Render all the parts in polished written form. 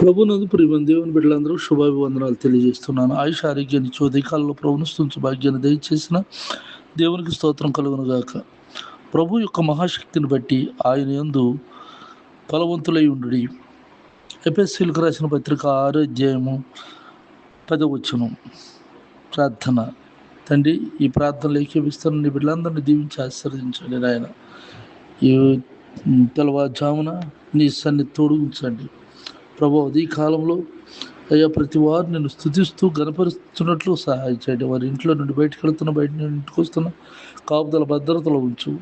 ప్రభునందు ప్రియమైన దేవుని బిడ్డలందరూ శుభాభివందనాలు తెలియజేస్తున్నాను. ఆయుష ఆరోగ్యాన్ని ఇచ్చి ఉదయకాలంలో ప్రభుని స్తుతించు భాగ్యాన్ని దయచేసిన దేవునికి స్తోత్రం కలుగును గాక. ప్రభు యొక్క మహాశక్తిని బట్టి ఆయన యందు బలవంతులై ఉండుడి. ఎఫెసీయులకు రాసిన పత్రిక 6వ అధ్యాయము 10వ వచనం. ప్రార్థన. తండ్రి, ఈ ప్రార్థనలు ఏకీపిస్తున్న నీ బిడ్డలందరినీ దీవించి ఆశీర్వదించండి నాయన. ఈ తెల్లవారుజామున నీ సన్ని తోడుంచండి ప్రభు. ఈ కాలంలో అయ్యా ప్రతి వారు నేను స్తుతిస్తూ గణపరుస్తున్నట్లు సహాయం చేయండి. వారి ఇంట్లో నుండి బయటకు వెళుతున్న, బయట నుండి ఇంటికి వస్తున్న కాపుదల భద్రతలో ఉంచు.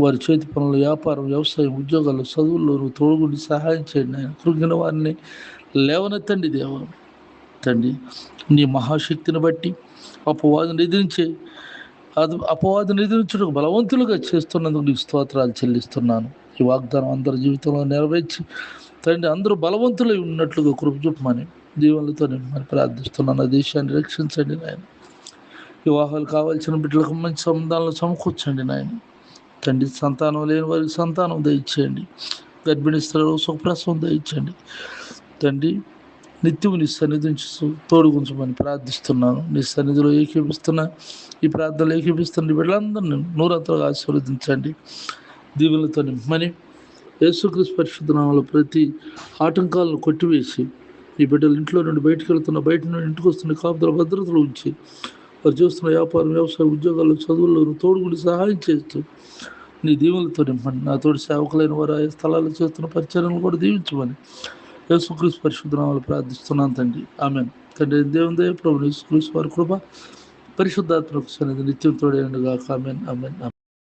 వారి చేతి పనులు, వ్యాపారం, వ్యవసాయం, ఉద్యోగాలు, చదువుల్లో నువ్వు తోడుగుండి సహాయం చేయండి ఆయన. కృంగిన వారిని లేవనెత్తండి దేవా. తండ్రి, నీ మహాశక్తిని బట్టి అపవాదిని ఎదిరించడానికి బలవంతులుగా చేస్తున్నందుకు నీకు స్తోత్రాలు చెల్లిస్తున్నాను. ఈ వాగ్దానం అందరి జీవితంలో నెరవేర్చి తండ్రి అందరూ బలవంతులై ఉన్నట్లుగా కృప చూపమని దీవెనలతో నిమ్మని ప్రార్థిస్తున్నాను. దేశాన్ని రక్షించండి నాయన. వివాహాలు కావాల్సిన బిడ్డలకు మంచి సంబంధాలను సమకూర్చండి నాయన. తండ్రి, సంతానం లేని వారికి సంతానం దయచేయండి. గర్భిణీ స్త్రీలకు సుఖప్రసవం దయచేయండి. తండ్రి, నిత్యము నీ సన్నిధి నుంచి తోడుగుంచమని ప్రార్థిస్తున్నాను. నీ సన్నిధిలో ఏకీపిస్తున్న ఈ ప్రార్థనలు ఏకీపిస్తున్న బిడ్డలందరినీ నూరంతలుగా ఆశీర్వదించండి. దీవెనలతో నిమ్మని యేసుక్రీస్తు పరిశుద్ధ నామములో ప్రతి ఆటంకాలను కొట్టివేసి ఈ బిడ్డలు ఇంట్లో నుండి బయటకు వెళ్తున్న, బయట నుండి ఇంటికి వస్తున్న కాపుదల భద్రతలు ఉంచి వారు చేస్తున్న వ్యాపారం, వ్యవసాయ, ఉద్యోగాలు, చదువుల్లో తోడుగుండి సహాయం చేస్తూ నీ దీవెనలతో నింపండి. నా తోటి సేవకులైన వారు ఆయా స్థలాల్లో చేస్తున్న పరిచర్యలను కూడా దీవించమని యేసుక్రీస్తు పరిశుద్ధ నామములో ప్రార్థిస్తున్నాను తండ్రి. ఆమేన్. తండ్రి దేవుని దయ, ప్రభువు యేసుక్రీస్తు వారి కృప, పరిశుద్ధాత్మకు సన్నిధి నిత్యం తోడేయండి గాక. ఆమేన్. ఆమేన్.